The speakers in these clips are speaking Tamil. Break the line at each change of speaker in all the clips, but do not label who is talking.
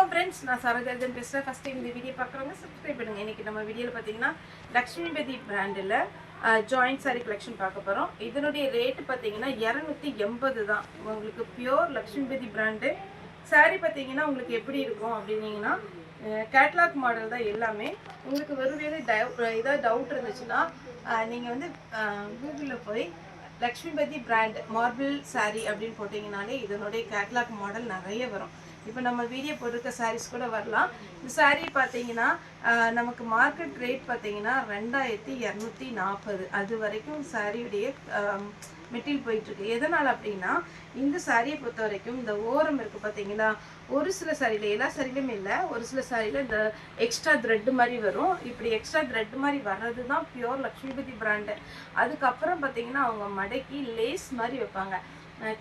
வணக்கம் ஃப்ரெண்ட்ஸ், நான் சரோஜாஜன் பேசுகிறேன். ஃபஸ்ட் டைம் இந்த வீடியோ பார்க்குறவங்க சப்ஸ்கிரைப் பண்ணுங்கள். இன்றைக்கி நம்ம வீடியோவில் பார்த்தீங்கன்னா லக்ஷ்மிபதி பிராண்டில் ஜாயிண்ட் சாரீ கலெக்ஷன் பார்க்க போகிறோம். இதனுடைய ரேட்டு பார்த்தீங்கன்னா 280 தான். உங்களுக்கு பியோர் லக்ஷ்மிபதி பிராண்டு சாரீ பார்த்தீங்கன்னா உங்களுக்கு எப்படி இருக்கும் அப்படின்னீங்கன்னா கேட்லாக் மாடல் தான் எல்லாமே. உங்களுக்கு வெறும் ஏதாவது டவுட் இருந்துச்சுன்னா நீங்கள் வந்து கூகுளில் போய் லக்ஷ்மிபதி பிராண்ட் மார்பிள் சாரீ அப்படின்னு போட்டிங்கனாலே இதனுடைய கேட்லாக் மாடல் நிறைய வரும். இப்போ நம்ம வீடியோ போட்டிருக்க சாரீஸ் கூட வரலாம். இந்த சாரீ பார்த்தீங்கன்னா நமக்கு மார்க்கெட் ரேட் பார்த்தீங்கன்னா 2240 அது வரைக்கும் சாரியுடைய மெட்டீரியல் போயிட்டுருக்கு. எதனால் அப்படின்னா இந்த சாரியை பொறுத்த வரைக்கும் இந்த ஓரம் இருக்குது பார்த்தீங்களா, ஒரு சில சாரியில் எல்லா சாரிலையும் இல்லை, ஒரு சில சாரியில் இந்த எக்ஸ்ட்ரா த்ரெட்டு மாதிரி வரும். இப்படி எக்ஸ்ட்ரா த்ரெட் மாதிரி வர்றது தான் பியோர் லக்ஷ்மிபதி பிராண்டு. அதுக்கப்புறம் பார்த்தீங்கன்னா அவங்க மடக்கி லேஸ் மாதிரி வைப்பாங்க.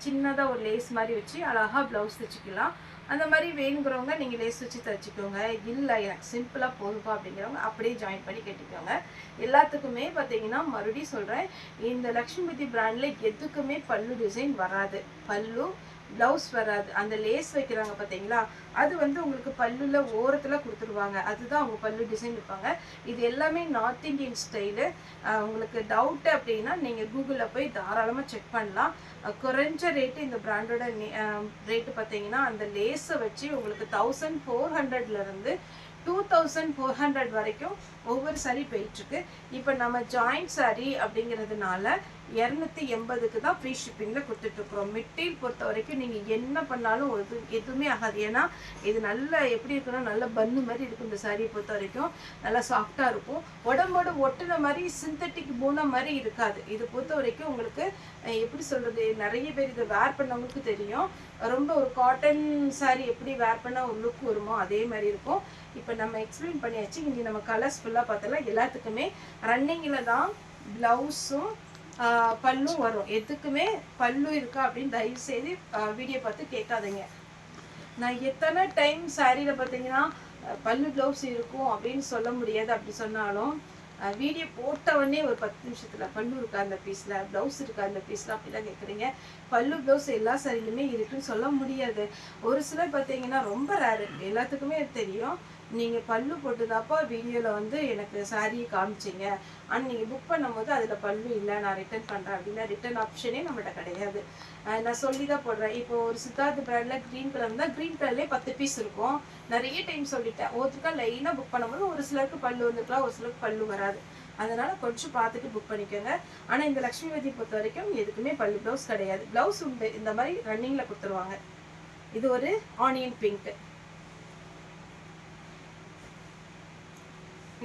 சின்னதாக ஒரு லேஸ் மாதிரி வச்சு அழகாக ப்ளவுஸ் தைச்சிக்கலாம். அந்த மாதிரி வேணுங்கிறவங்க நீங்கள் லேஸ் வச்சு தைச்சிக்கோங்க. இல்லை எனக்கு சிம்பிளாக போதுப்பா அப்படிங்கிறவங்க அப்படியே ஜாயின் பண்ணி கட்டிக்கோங்க. எல்லாத்துக்குமே பார்த்தீங்கன்னா மறுபடியும் சொல்கிறேன், இந்த லக்ஷ்மிபதி பிராண்டில் எதுக்குமே பல்லு டிசைன் வராது, பல்லு ப்ளவுஸ் வராது. அந்த லேஸ் வைக்கிறாங்க பார்த்தீங்களா, அது வந்து உங்களுக்கு பல்லுல ஓரத்தில் கொடுத்துருவாங்க, அதுதான் அவங்க பல்லு டிசைன் வைப்பாங்க. இது எல்லாமே நார்த் இந்தியன் ஸ்டைலு. உங்களுக்கு டவுட்டு அப்படின்னா நீங்கள் கூகுளில் போய் தாராளமாக செக் பண்ணலாம். குறைஞ்ச ரேட்டு இந்த பிராண்டோட ரேட்டு பார்த்தீங்கன்னா அந்த லேஸை வச்சு உங்களுக்கு 1400லேருந்து 2400 வரைக்கும் ஒவ்வொரு சாரீ போயிட்டுருக்கு. இப்போ நம்ம ஜாயிண்ட் சாரீ அப்படிங்கிறதுனால 280க்கு தான் ஃப்ரீ ஷிப்பிங்கில் கொடுத்துட்ருக்குறோம். மெட்டீரியல் பொறுத்த வரைக்கும் நீங்கள் என்ன பண்ணாலும் எதுவுமே ஆகாது. ஏன்னா இது நல்ல எப்படி இருக்குன்னா நல்ல பன்னு மாதிரி இருக்கும். இந்த சாரியை பொறுத்த வரைக்கும் நல்லா சாஃப்டாக இருக்கும். உடம்போடு ஒட்டுன மாதிரி சிந்தட்டிக் பூனை மாதிரி இருக்காது. இது பொறுத்த வரைக்கும் உங்களுக்கு எப்படி சொல்கிறது, நிறைய பேர் இதை வேர் பண்ணவங்களுக்கு தெரியும். ரொம்ப ஒரு காட்டன் சாரீ எப்படி வேர் பண்ணால் ஒரு லுக் வருமோ அதே மாதிரி இருக்கும். இப்போ நம்ம எக்ஸ்பிளைன் பண்ணியாச்சு. இங்கே நம்ம கலர்ஸ் ஃபுல்லாக பார்த்தோம்னா எல்லாத்துக்குமே ரன்னிங்கில் தான் ப்ளவுஸும் பல்லும் வரும். எதுக்குமே பல்லு இருக்கா அப்படின்னு தயவு செய்து வீடியோ பார்த்து கேட்காதீங்க. நான் எத்தனை டைம் சாரியில் பார்த்தீங்கன்னா பல்லு ப்ளவுஸ் இருக்கும் அப்படின்னு சொல்ல முடியாது. அப்படி சொன்னாலும் வீடியோ போட்டவொடனே ஒரு 10 நிமிஷத்தில் பல்லு இருக்கா அந்த பீஸில், ப்ளவுஸ் இருக்கா அந்த பீஸில் அப்படிலாம் கேட்குறீங்க. பல்லு ப்ளவுஸ் எல்லா சாரிலுமே இருக்குன்னு சொல்ல முடியாது. ஒரு சிலர் பார்த்தீங்கன்னா ரொம்ப ரேரு, எல்லாத்துக்குமே தெரியும். நீங்கள் பல்லு போட்டுதாப்பா வீடியோவில் வந்து எனக்கு சாரியை காமிச்சிங்க, ஆனால் நீங்கள் புக் பண்ணும்போது அதில் பல்லு இல்லை நான் ரிட்டர்ன் பண்ணுறேன் அப்படின்னா ரிட்டர்ன் ஆப்ஷனே நம்மகிட்ட கிடையாது. நான் சொல்லி தான் போடுறேன். இப்போ ஒரு சித்தார்த் பிராண்டில் க்ரீன் கலர் இருந்தால் க்ரீன் கலர்லேயே 10 பீஸ் இருக்கும். நிறைய டைம் சொல்லிட்டேன், ஒருத்தருக்கா லைனாக புக் பண்ணும்போது ஒரு சிலருக்கு பல்லு வந்துருக்கலாம், ஒரு சிலருக்கு பல்லு வராது. அதனால் கொஞ்சம் பார்த்துட்டு புக் பண்ணிக்கோங்க. ஆனால் இந்த லக்ஷ்மிபதி பொறுத்த வரைக்கும் எதுக்குமே பல்லு ப்ளவுஸ் கிடையாது. ப்ளவுஸ் உண்டு, இந்த மாதிரி ரன்னிங்கில் கொடுத்துருவாங்க. இது ஒரு onion pink.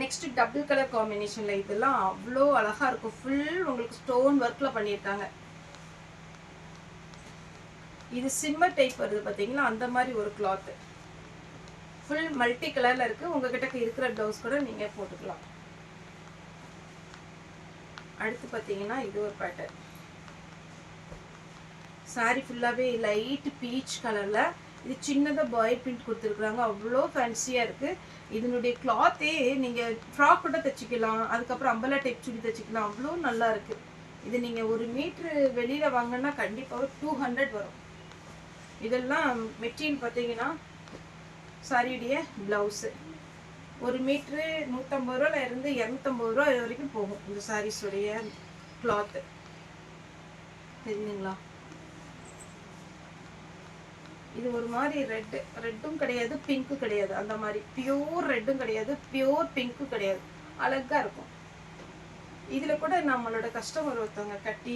Next double colour காம்பினேஷன்ல இதெல்லாம் அவ்வளோ அழகா இருக்கும். ஃபுல் உங்களுக்கு ஸ்டோன் ஒர்க்ல பண்ணியிருக்காங்க. இது சிம்மர் டைப் வருது பார்த்தீங்களா, அந்த மாதிரி ஒரு கிளாத் ஃபுல் மல்டி கலர்ல இருக்கு. உங்ககிட்ட இருக்கிற ப்ளவுஸ் கூட நீங்க போட்டுக்கலாம். அடுத்து பார்த்தீங்கன்னா இது ஒரு பேட்டர்ன். சாரி ஃபுல்லாவே லைட் பீச் கலர்ல, இது சின்னதாக பாய் பிரிண்ட் கொடுத்துருக்குறாங்க. அவ்வளோ ஃபேன்சியாக இருக்குது. இதனுடைய கிளாத்தே நீங்கள் ஃப்ராக் கூட தைச்சிக்கலாம், அதுக்கப்புறம் அம்பலா டைப் சுடி தைச்சிக்கலாம். அவ்வளோ நல்லா இருக்குது. இது நீங்கள் 1 மீட்ரு வெளியில் வாங்கினா கண்டிப்பாக 200 வரும். இதெல்லாம் மெட்டீரியல் பார்த்தீங்கன்னா சாரியுடைய ப்ளவுஸு 1 மீட்ரு 150 ரூபாயிலிருந்து 250 ரூபா வரைக்கும் போகும் இந்த சாரீஸுடைய கிளாத்து. தெரியுதுங்களா? இது ஒரு மாதிரி ரெட்டும் கிடையாது, பிங்க்கும் கிடையாது, அந்த மாதிரி பியூர் ரெட்டும் கிடையாது, பியூர் பிங்க்கும் கிடையாது. அழகா இருக்கும். இதுல கூட நம்மளோட கஸ்டமர் ஒருத்தவங்க கட்டி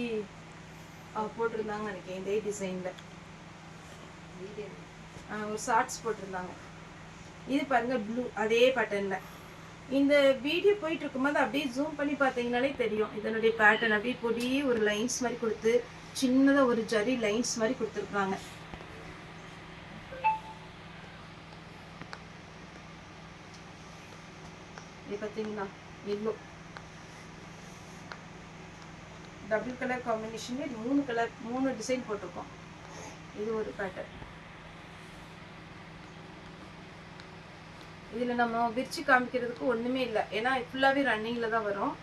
போட்டிருந்தாங்க நினைக்கிறேன். இதே டிசைன்ல ஒரு ஷார்ட்ஸ் போட்டிருந்தாங்க. இது பாருங்க ப்ளூ, அதே பேட்டர்ன்ல. இந்த வீடியோ போயிட்டு இருக்கும்போது அப்படியே ஜூம் பண்ணி பார்த்தீங்கன்னாலே தெரியும் இதனுடைய பேட்டர்ன். அப்படியே பொடி ஒரு லைன்ஸ் மாதிரி கொடுத்து சின்னதா ஒரு ஜரி லைன்ஸ் மாதிரி கொடுத்துருக்காங்க. இது பார்த்தீங்களா, எல்லோ டபுள் கலர் காம்பினேஷன்ல 3 டிசைன் போட்டிருக்கோம். இது ஒரு பேட்டர்ன். இதில் நம்ம விரிச்சு காமிக்கிறதுக்கு ஒன்றுமே இல்லை, ஏன்னா ஃபுல்லாகவே ரன்னிங்கில் தான் வரும்.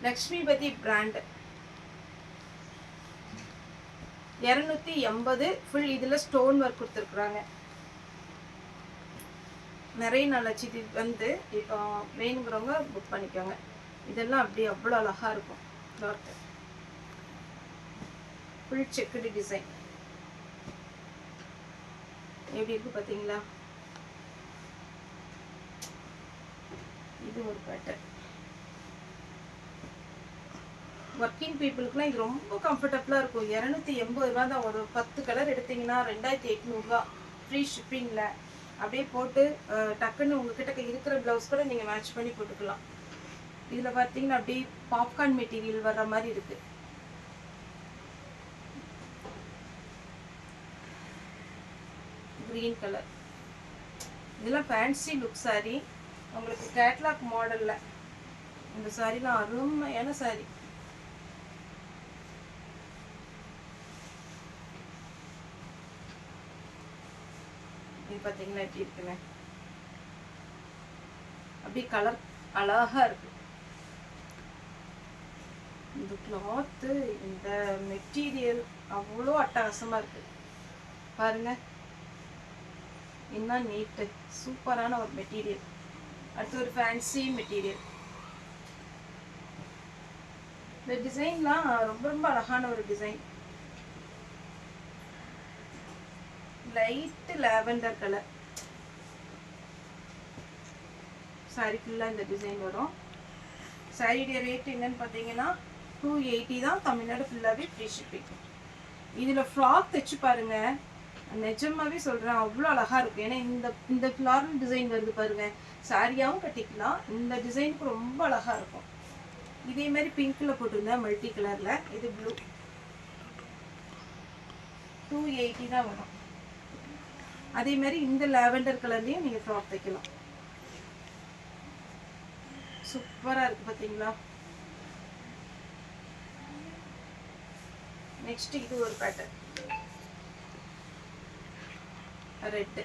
Lakshmipathi brand 280 full. இதில் ஸ்டோன் ஒர்க் கொடுத்துருக்குறாங்க. நிறைய நாளாச்சு இது வந்து. இப்போ வேணுங்கிறவங்க புக் பண்ணிக்கோங்க. இதெல்லாம் அப்படியே அவ்வளோ அழகாக இருக்கும். கிளாத்து ஃபுல் செக்குடு டிசைன் எப்படி இருக்கு பார்த்தீங்களா? இது ஒரு பேட்டர்ன். ஒர்க்கிங் பீப்புளுக்குலாம் இது ரொம்ப கம்ஃபர்டபுளாக இருக்கும். 280 ரூபா தான். ஒரு 10 கலர் எடுத்தீங்கன்னா 2800 ரூபா ஃப்ரீ ஷிப்பிங்கில். அப்படியே போட்டு டக்குன்னு உங்ககிட்ட இருக்கிற ப்ளவுஸ் கூட நீங்கள் மேட்ச் பண்ணி போட்டுக்கலாம். இதில் பார்த்தீங்கன்னா அப்படியே பாப்கார்ன் மெட்டீரியல் வர்ற மாதிரி இருக்கு. Green colour. இதெல்லாம் ஃபேன்சி லுக் சாரி. உங்களுக்கு கேட்லாக் மாடலில் இந்த சாரிலாம் அருமையான சாரி. இது பார்த்தீங்கன்னா எப்படி இருக்குன்னு அப்படி கலர் அழகா இருக்கு. இந்த கிளாத்து, இந்த மெட்டீரியல் அவ்வளோ அட்டகாசமா இருக்கு பாருங்க. இன்னும் நீட்டு சூப்பரான ஒரு மெட்டீரியல். அடுத்து ஒரு ஃபேன்சி மெட்டீரியல். இந்த டிசைன்லாம் ரொம்ப ரொம்ப அழகான ஒரு design. Light lavender colour sorry ஃபுல்லாக இந்த டிசைன் வரும். சாரியுடைய ரேட் என்னன்னு பார்த்தீங்கன்னா 280 தான். தமிழ்நாடு ஃபுல்லாகவே ஃப்ரீ ஷிப்பிங். இதில் ஃப்ராக் தைச்சு பாருங்க, நிஜமாவே சொல்கிறேன் அவ்வளோ அழகாக இருக்கும். ஏன்னா இந்த ஃப்ளாரல் டிசைன் வருது பாருங்க, சாரியாகவும் கட்டிக்கலாம். இந்த டிசைனுக்கு ரொம்ப அழகாக இருக்கும். இதே மாதிரி பிங்க்கில் போட்டிருந்தேன் மல்டி கலரில். இது ப்ளூ. 280 தான் வரும். அதே மாதிரி இந்த லாவெண்டர் கலர்லேயும் நீங்கள் ஃப்ராக் தைக்கலாம். சூப்பராக இருக்குது பார்த்தீங்களா? நெக்ஸ்ட் இது ஒரு பேட்டர்ன். ரெட்டு,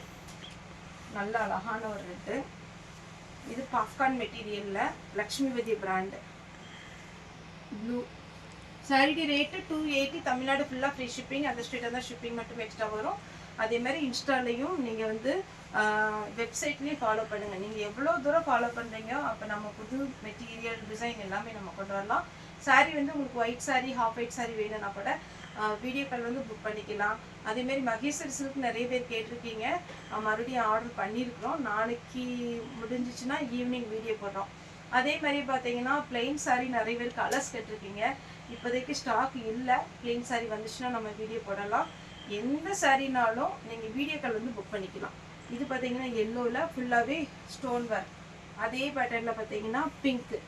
நல்ல அழகான ஒரு ரெட்டு. இது பாப்கார்ன் மெட்டீரியலில் லக்ஷ்மிபதி பிராண்டு. ப்ளூ. சாரிடி ரேட்டு 280. தமிழ்நாடு ஃபுல்லாக ஃப்ரீ ஷிப்பிங். அந்த ஸ்ட்ரீட்டாக தான் ஷிப்பிங் மட்டும் எக்ஸ்ட்ரா வரும். அதே மாதிரி இன்ஸ்டாலையும் நீங்கள் வந்து வெப்சைட்லேயும் ஃபாலோ பண்ணுங்கள். நீங்கள் எவ்வளோ தூரம் ஃபாலோ பண்ணுறீங்களோ அப்போ நம்ம புது மெட்டீரியல் டிசைன் எல்லாமே நம்ம கொண்டு வரலாம். சாரீ வந்து உங்களுக்கு white sari, half white sari வேணும்னா கூட வீடியோ கால் வந்து புக் பண்ணிக்கலாம். அதேமாரி மகேஸ்வரி சில்க் நிறைய பேர் கேட்டிருக்கீங்க, மறுபடியும் ஆர்டர் பண்ணியிருக்கிறோம். நாளைக்கு முடிஞ்சிச்சுன்னா ஈவினிங் வீடியோ போடுறோம். அதே மாதிரி பார்த்தீங்கன்னா பிளெயின் சாரீ நிறைய பேர் கலர்ஸ் கேட்டிருக்கீங்க. இப்போதைக்கு ஸ்டாக் இல்லை. பிளெயின் சாரீ வந்துச்சுன்னா நம்ம வீடியோ போடலாம். எந்த சாரீனாலும் நீங்கள் வீடியோ கால் வந்து புக் பண்ணிக்கலாம். இது பார்த்தீங்கன்னா எல்லோவில் ஃபுல்லாகவே ஸ்டோன் ஒர்க். அதே பேட்டர்னில் பார்த்தீங்கன்னா பிங்க்கு.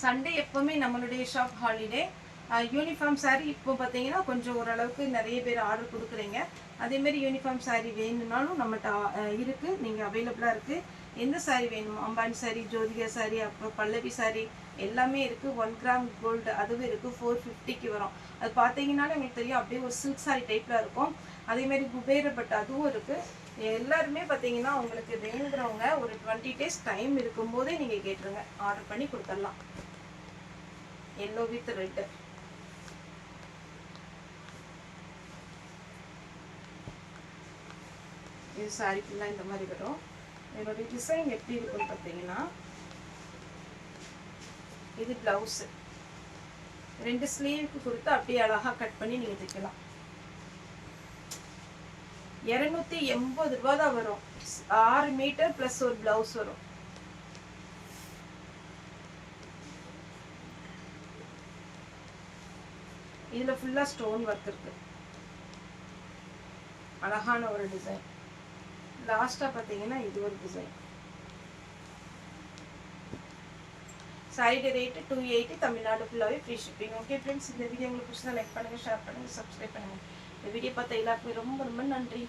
சண்டே எப்போவுமே நம்மளுடைய ஷாப் ஹாலிடே. யூனிஃபார்ம் சாரீ இப்போ பார்த்தீங்கன்னா கொஞ்சம் ஓரளவுக்கு நிறைய பேர் ஆர்டர் கொடுக்குறீங்க. அதேமாரி யூனிஃபார்ம் சாரீ வேணும்னாலும் நம்மகிட்ட இருக்குது, நீங்கள் அவைலபிளாக இருக்குது. எந்த சாரீ வேணுமோ, அம்பானி சாரீ, ஜோதிகா சாரீ, அப்புறம் பல்லவி சாரீ எல்லாமே இருக்குது. 1 கிராம் கோல்டு அதுவும் இருக்குது. 450க்கு வரும். அது பார்த்தீங்கன்னாலே உங்களுக்கு தெரியும், அப்படியே ஒரு சில்க் சாரீ டைப்பில் இருக்கும். அதேமாரி குபேரப்பட்டு அதுவும் இருக்குது. எல்லாருமே பார்த்தீங்கன்னா உங்களுக்கு வேணுங்கிறவங்க ஒரு 20 days டைம் இருக்கும்போதே நீங்கள் கேட்டுருங்க, ஆர்டர் பண்ணி கொடுத்துடலாம். Yellow with red. இது சாரி ஃபுல்லாக இந்த மாதிரி வரும். இதோடைய டிசைன் எப்படி இருக்குன்னு பார்த்தீங்கன்னா, இது பிளவுஸு 2 ஸ்லீவுக்கு கொடுத்து அப்படியே அழகாக கட் பண்ணி நீங்கள் தைக்கலாம். 280 ரூபா தான் வரும். 6 மீட்டர் ப்ளஸ் ஒரு பிளவுஸ் வரும். இதில் ஃபுல்லாக ஸ்டோன் ஒர்க் இருக்கு. அழகான ஒரு டிசைன். லாஸ்ட்டாக பார்த்தீங்கன்னா இது ஒரு டிசைன். சாரியோட ரேட்டு 280. தமிழ்நாடு ஃபுல்லாகவே ஃப்ரீ ஷிப்பிங். ஓகே ஃப்ரெண்ட்ஸ், இந்த வீடியோ உங்களுக்கு பிடிச்சா லைக் பண்ணுங்கள், ஷேர் பண்ணுங்கள், சப்ஸ்கிரைப் பண்ணுங்கள். இந்த வீடியோ பார்த்த எல்லாருக்குமே ரொம்ப ரொம்ப நன்றி.